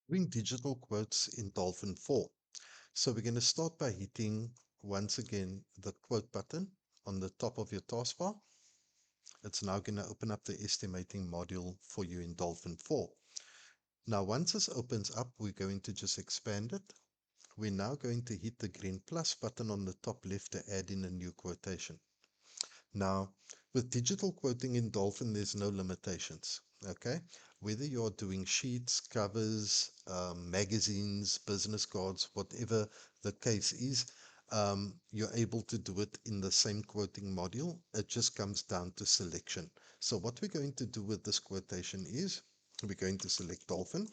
Doing digital quotes in Dolphin 4. So we're going to start by hitting once again the quote button on the top of your taskbar. It's now going to open up the estimating module for you in Dolphin 4. Now, once this opens up, we're going to just expand it. We're now going to hit the green plus button on the top left to add in a new quotation. Now, with digital quoting in Dolphin, there's no limitations. Okay, whether you're doing sheets, covers, magazines, business cards, whatever the case is, you're able to do it in the same quoting module. It just comes down to selection. So what we're going to do with this quotation is we're going to select Dolphin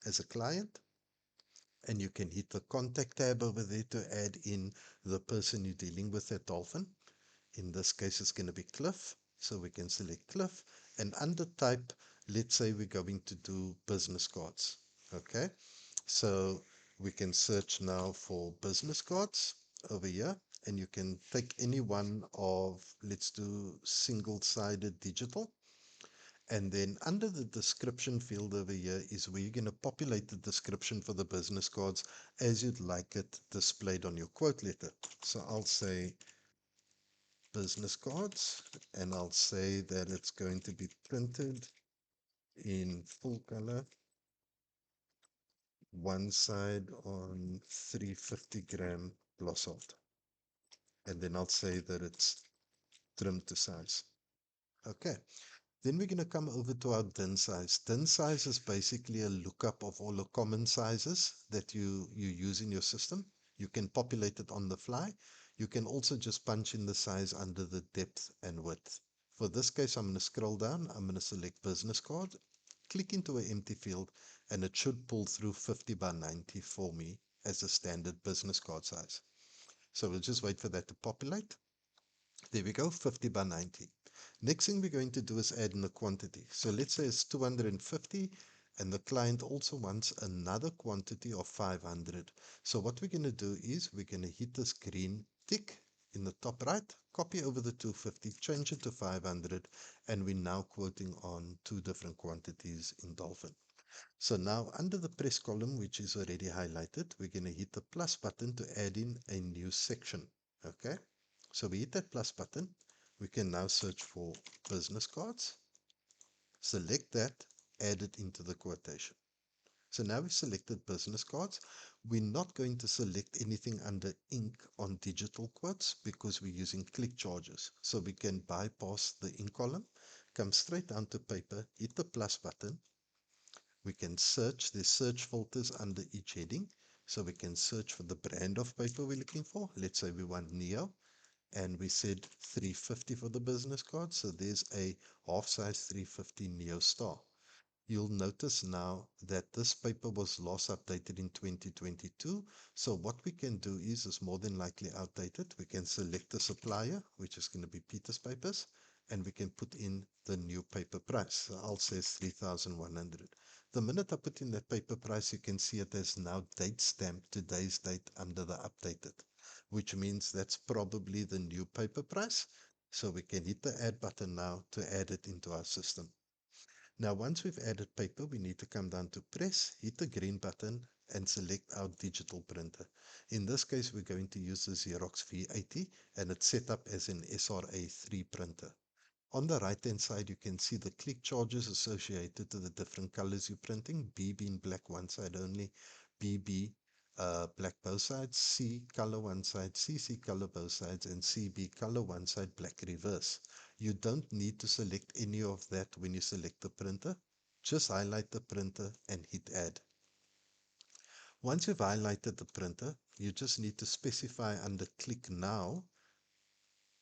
as a client, and you can hit the contact tab over there to add in the person you're dealing with at Dolphin. In this case, it's going to be Cliff. So we can select Cliff, and under type, let's say we're going to do business cards. Okay. So we can search now for business cards over here, and you can take any one of, let's do single-sided digital. And then under the description field over here is where you're going to populate the description for the business cards as you'd like it displayed on your quote letter. So I'll say business cards, and I'll say that it's going to be printed in full color, one side on 350-gram gloss salt. And then I'll say that it's trimmed to size. Okay. Then we're going to come over to our DIN size. DIN size is basically a lookup of all the common sizes that you use in your system. You can populate it on the fly. You can also just punch in the size under the depth and width. For this case, I'm going to scroll down. I'm going to select business card, click into an empty field, and it should pull through 50 by 90 for me as a standard business card size. So we'll just wait for that to populate. There we go, 50 by 90. Next thing we're going to do is add in the quantity. So let's say it's 250, and the client also wants another quantity of 500. So what we're going to do is we're going to hit this green tick in the top right, copy over the 250, change it to 500, and we're now quoting on two different quantities in Dolphin. So now under the press column, which is already highlighted, we're going to hit the plus button to add in a new section. Okay. So we hit that plus button. We can now search for business cards, select that, add it into the quotation. So now we've selected business cards. We're not going to select anything under ink on digital quotes because we're using click charges. So we can bypass the ink column, come straight down to paper, hit the plus button. We can search, there's search filters under each heading. So we can search for the brand of paper we're looking for. Let's say we want Neo, and we said 350 for the business card. So there's a half size 350 Neo Star. You'll notice now that this paper was last updated in 2022. So what we can do is it's more than likely outdated. We can select the supplier, which is going to be Peter's Papers, and we can put in the new paper price. So I'll say 3,100. The minute I put in that paper price, you can see it has now date stamped today's date under the updated, which means that's probably the new paper price. So we can hit the add button now to add it into our system. Now, once we've added paper, we need to come down to press, hit the green button, and select our digital printer. In this case, we're going to use the Xerox V80, and it's set up as an SRA3 printer. On the right-hand side, you can see the click charges associated to the different colors you're printing. B being black one side only, BB black both sides, C color one side, CC color both sides, and CB color one side, black reverse. You don't need to select any of that when you select the printer. Just highlight the printer and hit add. Once you've highlighted the printer, you just need to specify under click now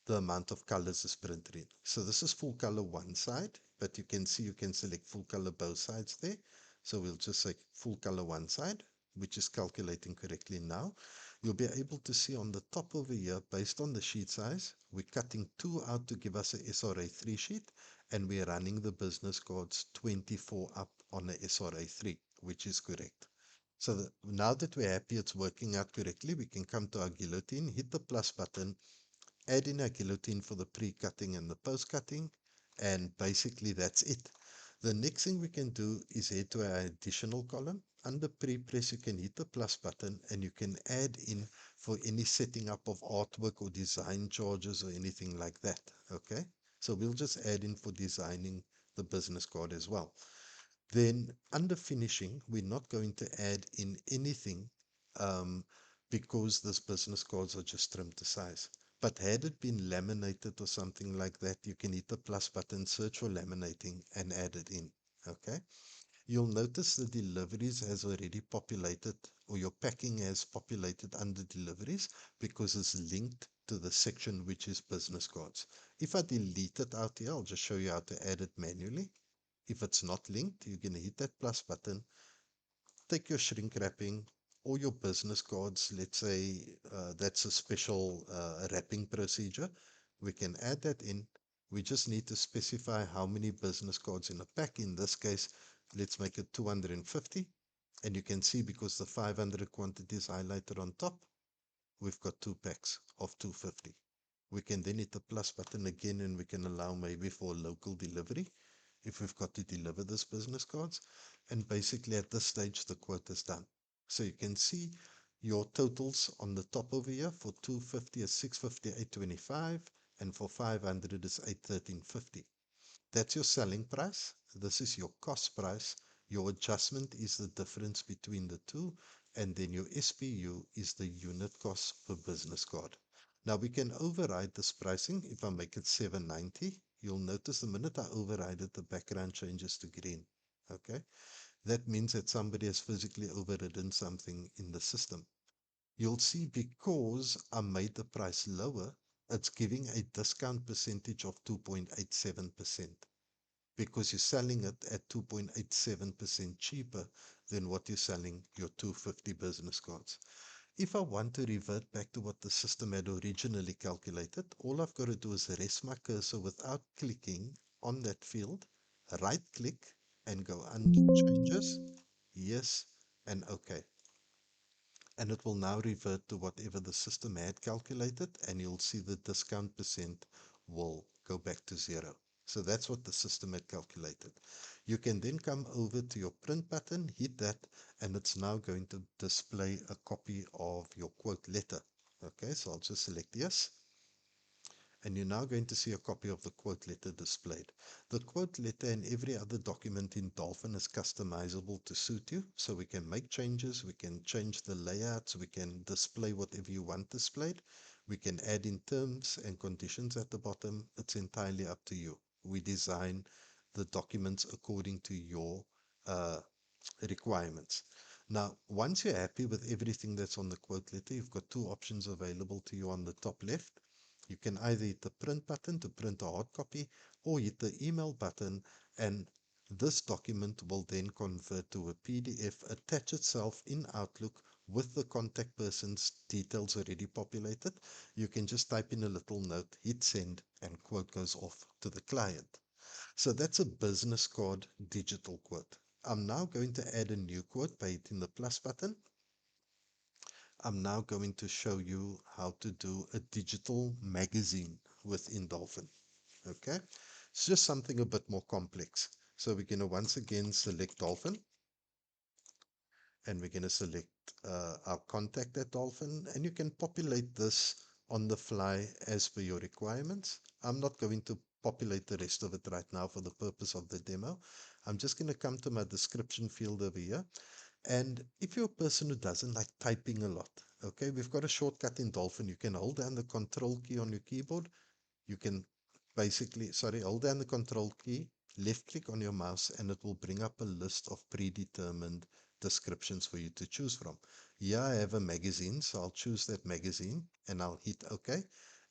the amount of colors is printed in. So this is full color one side, but you can see you can select full color both sides there. So we'll just say full color one side, which is calculating correctly now. You'll be able to see on the top over here, based on the sheet size, we're cutting 2 out to give us a SRA3 sheet, and we're running the business cards 24 up on a SRA3, which is correct. So now that we're happy it's working out correctly, we can come to our guillotine, hit the plus button, add in a guillotine for the pre-cutting and the post-cutting, and basically that's it. The next thing we can do is head to our additional column. Under pre-press, you can hit the plus button and you can add in for any setting up of artwork or design charges or anything like that. Okay. So we'll just add in for designing the business card as well. Then under finishing, we're not going to add in anything um, because these business cards are just trimmed to size. But had it been laminated or something like that, you can hit the plus button, search for laminating, and add it in. Okay. You'll notice the deliveries has already populated, or your packing has populated under deliveries because it's linked to the section which is business cards. If I delete it out here, I'll just show you how to add it manually. If it's not linked, you're going to hit that plus button, take your shrink wrapping or your business cards. Let's say that's a special wrapping procedure. We can add that in. We just need to specify how many business cards in a pack. In this case, let's make it 250. And you can see because the 500 quantity is highlighted on top, we've got 2 packs of 250. We can then hit the plus button again and we can allow maybe for local delivery if we've got to deliver this business cards. And basically at this stage, the quote is done. So you can see your totals on the top over here. For 250 is 650, 825, and for 500 is 813.50. That's your selling price. This is your cost price. Your adjustment is the difference between the two. And then your SPU is the unit cost per business card. Now we can override this pricing. If I make it 790, you'll notice the minute I override it, the background changes to green. Okay. That means that somebody has physically overridden something in the system. You'll see because I made the price lower, it's giving a discount percentage of 2.87%. Because you're selling it at 2.87% cheaper than what you're selling your 250 business cards. If I want to revert back to what the system had originally calculated, all I've got to do is rest my cursor without clicking on that field, right click and go under changes, yes, and OK. And it will now revert to whatever the system had calculated, and you'll see the discount percent will go back to 0. So that's what the system had calculated. You can then come over to your print button, hit that, and it's now going to display a copy of your quote letter. Okay, so I'll just select yes. And you're now going to see a copy of the quote letter displayed. The quote letter and every other document in Dolphin is customizable to suit you. So we can make changes, we can change the layouts, we can display whatever you want displayed. We can add in terms and conditions at the bottom. It's entirely up to you. We design the documents according to your uh, requirements. Now, once you're happy with everything that's on the quote letter, you've got two options available to you on the top left. You can either hit the print button to print a hard copy or hit the email button, and this document will then convert to a PDF, attach itself in Outlook with the contact person's details already populated. You can just type in a little note, hit send, and quote goes off to the client. So that's a business card digital quote. I'm now going to add a new quote by hitting the plus button. I'm now going to show you how to do a digital magazine within Dolphin. Okay, it's just something a bit more complex. So we're going to once again select Dolphin, and we're going to select our contact at Dolphin, and you can populate this on the fly as per your requirements. I'm not going to populate the rest of it right now for the purpose of the demo. I'm just going to come to my description field over here. And if you're a person who doesn't like typing a lot, okay, we've got a shortcut in Dolphin. You can hold down the control key on your keyboard. You can hold down the control key, left click on your mouse, and it will bring up a list of predetermined descriptions for you to choose from. Here I have a magazine, so I'll choose that magazine and I'll hit OK.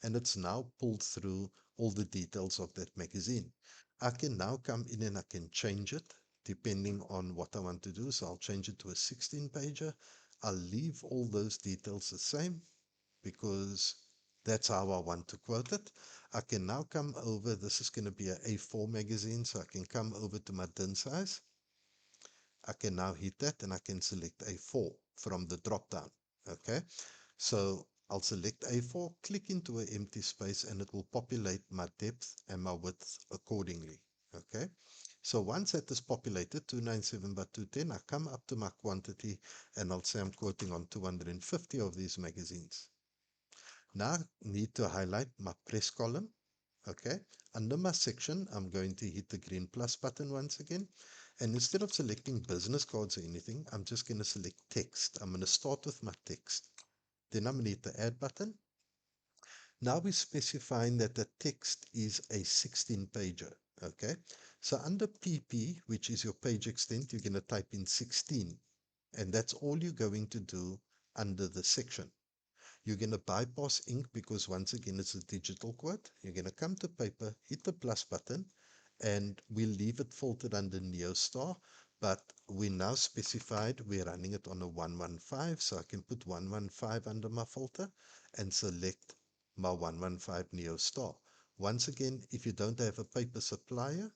And it's now pulled through all the details of that magazine. I can now come in and I can change it depending on what I want to do. So I'll change it to a 16-pager. I'll leave all those details the same because that's how I want to quote it. I can now come over, this is going to be an A4 magazine, so I can come over to my din size. I can now hit that and I can select A4 from the drop down. Okay, so I'll select A4, click into an empty space, and it will populate my depth and my width accordingly. Okay, So once that is populated, 297 by 210, I come up to my quantity and I'll say I'm quoting on 250 of these magazines. Now I need to highlight my press column. Okay. Under my section, I'm going to hit the green plus button once again. And instead of selecting business cards or anything, I'm just going to select text. I'm going to start with my text. Then I'm going to hit the add button. Now we're specifying that the text is a 16 pager. Okay. So under PP, which is your page extent, you're going to type in 16. And that's all you're going to do under the section. You're going to bypass ink because once again, it's a digital quote. You're going to come to paper, hit the plus button, and we'll leave it filtered under NeoStar. But we now specified we're running it on a 115, so I can put 115 under my filter and select my 115 NeoStar. Once again, if you don't have a paper supplier,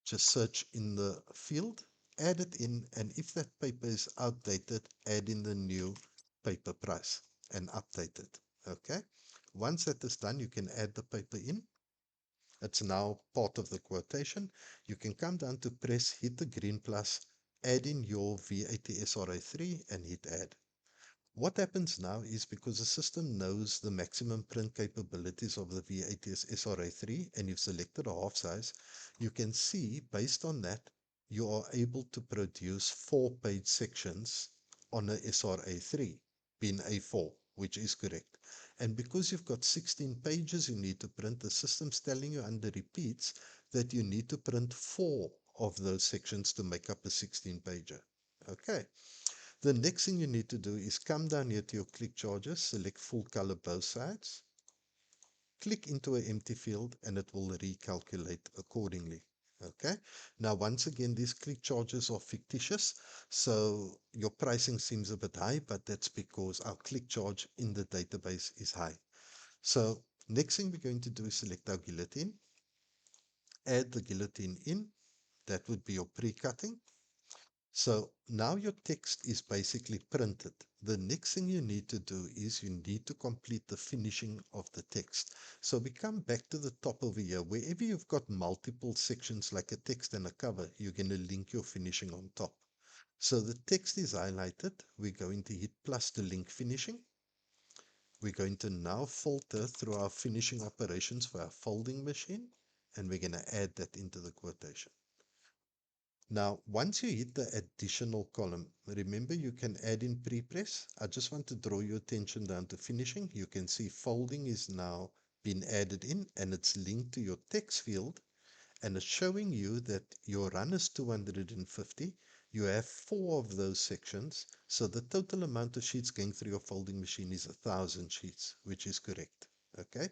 just search in the field, add it in, and if that paper is outdated, add in the new paper price and update it. Okay. Once that is done, you can add the paper in. It's now part of the quotation. You can come down to press, hit the green plus, add in your VAT SRA3 and hit add. What happens now is because the system knows the maximum print capabilities of the VATS SRA3 and you've selected a half size, you can see based on that, you are able to produce 4-page sections on a SRA3, being A4, which is correct. And because you've got 16 pages you need to print, the system's telling you under repeats that you need to print 4 of those sections to make up a 16-pager. Okay. The next thing you need to do is come down here to your click charges, select full color both sides, click into an empty field and it will recalculate accordingly. Okay. Now, once again, these click charges are fictitious. So your pricing seems a bit high, but that's because our click charge in the database is high. So next thing we're going to do is select our guillotine, add the guillotine in. That would be your pre-cutting. So now your text is basically printed. The next thing you need to do is you need to complete the finishing of the text. So we come back to the top over here. Wherever you've got multiple sections like a text and a cover, you're going to link your finishing on top. So the text is highlighted. We're going to hit plus to link finishing. We're going to now filter through our finishing operations for our folding machine, and we're going to add that into the quotation. Now, once you hit the additional column, remember you can add in pre-press. I just want to draw your attention down to finishing. You can see folding is now been added in and it's linked to your text field and it's showing you that your run is 250. You have 4 of those sections. So the total amount of sheets going through your folding machine is 1,000 sheets, which is correct. Okay.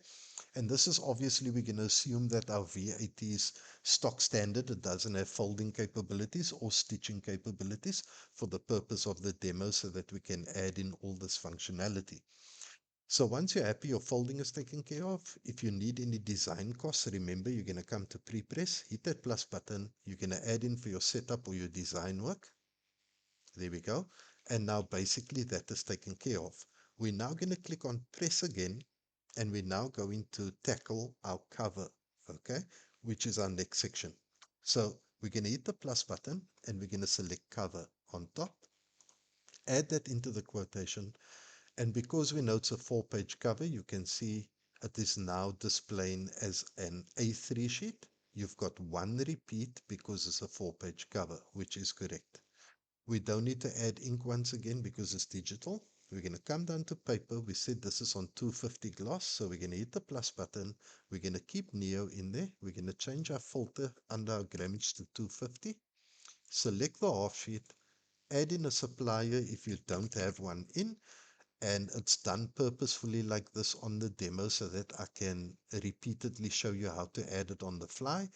And this is obviously we're going to assume that our VAT is stock standard. It doesn't have folding capabilities or stitching capabilities for the purpose of the demo so that we can add in all this functionality. So once you're happy your folding is taken care of, if you need any design costs, remember you're going to come to pre-press, hit that plus button. You're going to add in for your setup or your design work. There we go. And now basically that is taken care of. We're now going to click on press again and we're now going to tackle our cover, okay, which is our next section. So we're going to hit the plus button and we're going to select cover on top, add that into the quotation. And because we know it's a 4-page cover, you can see it is now displaying as an A3 sheet. You've got one repeat because it's a 4-page cover, which is correct. We don't need to add ink once again because it's digital. We're going to come down to paper. We said this is on 250 gloss, so we're going to hit the plus button. We're going to keep Neo in there. We're going to change our filter under our grammage to 250. Select the half sheet. Add in a supplier if you don't have one in. And it's done purposefully like this on the demo so that I can repeatedly show you how to add it on the fly.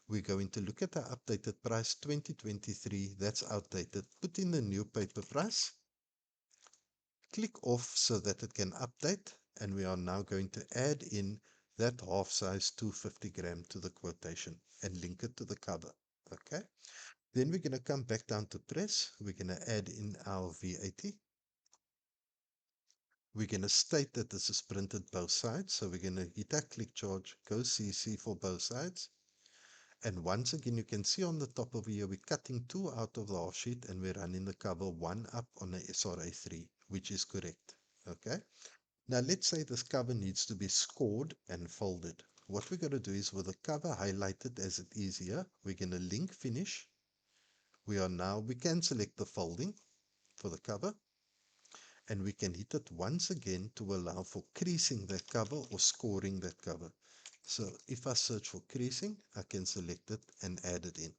We're going to look at the updated price 2023. That's outdated. Put in the new paper price. Click off so that it can update. And we are now going to add in that half size 250 gram to the quotation and link it to the cover. Okay. Then we're going to come back down to press. We're going to add in our VAT. We're going to state that this is printed both sides. So we're going to hit our click charge, go CC for both sides. And once again, you can see on the top over here, we're cutting 2 out of the half sheet and we're running the cover 1 up on a SRA3, which is correct. Okay. Now let's say this cover needs to be scored and folded. What we're going to do is, with the cover highlighted as it is here, we're going to link finish. We can select the folding for the cover, and we can hit it once again to allow for creasing that cover or scoring that cover. So if I search for creasing, I can select it and add it in.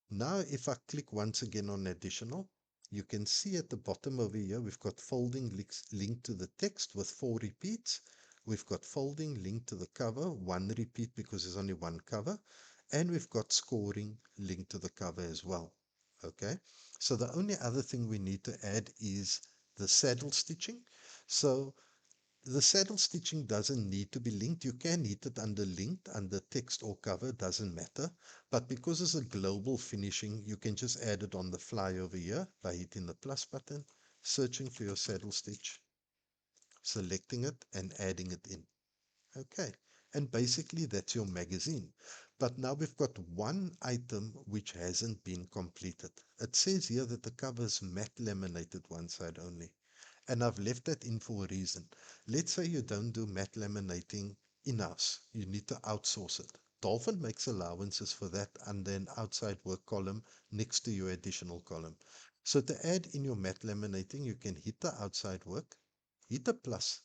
Now, if I click once again on additional, you can see at the bottom over here, we've got folding linked to the text with 4 repeats. We've got folding linked to the cover, 1 repeat because there's only 1 cover. And we've got scoring linked to the cover as well. Okay, so the only other thing we need to add is the saddle stitching. So the saddle stitching doesn't need to be linked. You can hit it under linked, under text or cover, doesn't matter. But because it's a global finishing, you can just add it on the fly over here by hitting the plus button, searching for your saddle stitch, selecting it and adding it in. Okay, and basically that's your magazine. But now we've got one item which hasn't been completed. It says here that the cover is matte laminated one side only. And I've left that in for a reason. Let's say you don't do matte laminating in-house. You need to outsource it. Dolphin makes allowances for that under an outside work column next to your additional column. So to add in your matte laminating, you can hit the outside work, hit the plus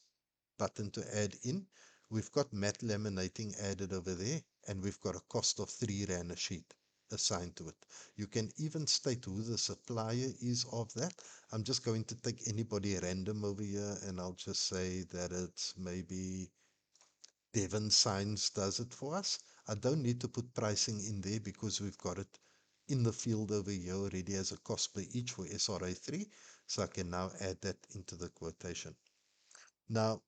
button to add in. We've got matte laminating added over there, and we've got a cost of 3 Rand a sheet assigned to it. You can even state who the supplier is of that. I'm just going to take anybody random over here, and I'll just say that it's maybe Devon Signs does it for us. I don't need to put pricing in there because we've got it in the field over here already as a cost per each for SRA3. So I can now add that into the quotation. Now,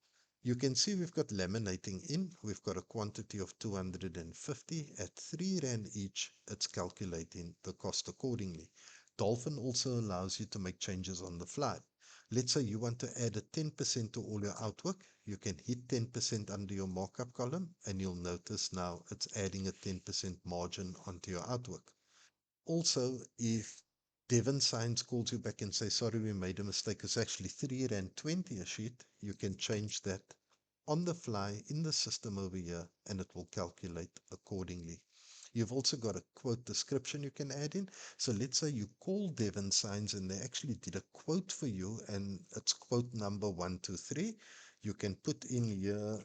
you can see we've got laminating in. We've got a quantity of 250 at 3 Rand each. It's calculating the cost accordingly. Dolphin also allows you to make changes on the fly. Let's say you want to add a 10% to all your outwork. You can hit 10% under your markup column, and you'll notice now it's adding a 10% margin onto your outwork. Also, if Devon Signs calls you back and say, sorry, we made a mistake, it's actually 3 Rand 20 a sheet, you can change that on the fly in the system over here, and it will calculate accordingly. You've also got a quote description you can add in. So let's say you call Devon Signs and they actually did a quote for you, and it's quote number 123. You can put in here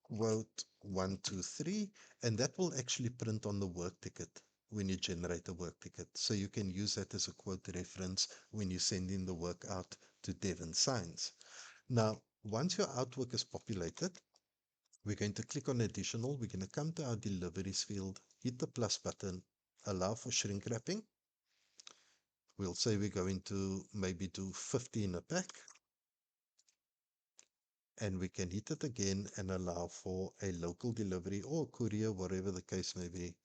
quote 123, and that will actually print on the work ticket when you generate a work ticket. So you can use that as a quote reference when you send in the work out to Devon Signs. Now, once your outwork is populated, we're going to click on additional. We're going to come to our deliveries field, hit the plus button, allow for shrink wrapping. We'll say we're going to maybe do 50 in a pack, and we can hit it again and allow for a local delivery or courier, whatever the case may be,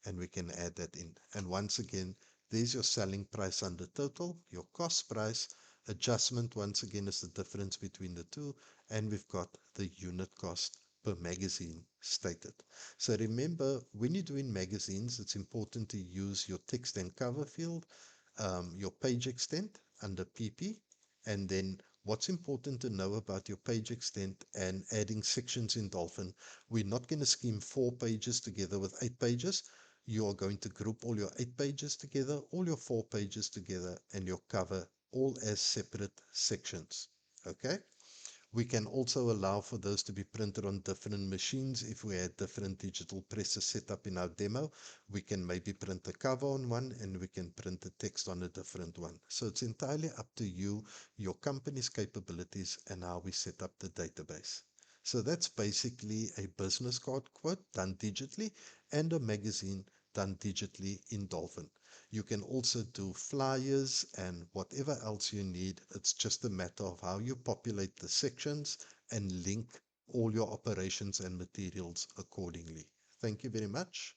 and we can add that in. And once again, there's your selling price under total, your cost price. Adjustment, once again, is the difference between the two, and we've got the unit cost per magazine stated. So remember, when you're doing magazines, it's important to use your text and cover field, your page extent under PP, and then what's important to know about your page extent and adding sections in Dolphin, we're not going to scheme 4 pages together with 8 pages. You are going to group all your 8 pages together, all your 4 pages together, and your cover all as separate sections. Okay? We can also allow for those to be printed on different machines. If we had different digital presses set up in our demo, we can maybe print a cover on one and we can print the text on a different one. So it's entirely up to you, your company's capabilities, and how we set up the database. So that's basically a business card quote done digitally and a magazine done digitally in Dolphin. You can also do flyers and whatever else you need. It's just a matter of how you populate the sections and link all your operations and materials accordingly. Thank you very much.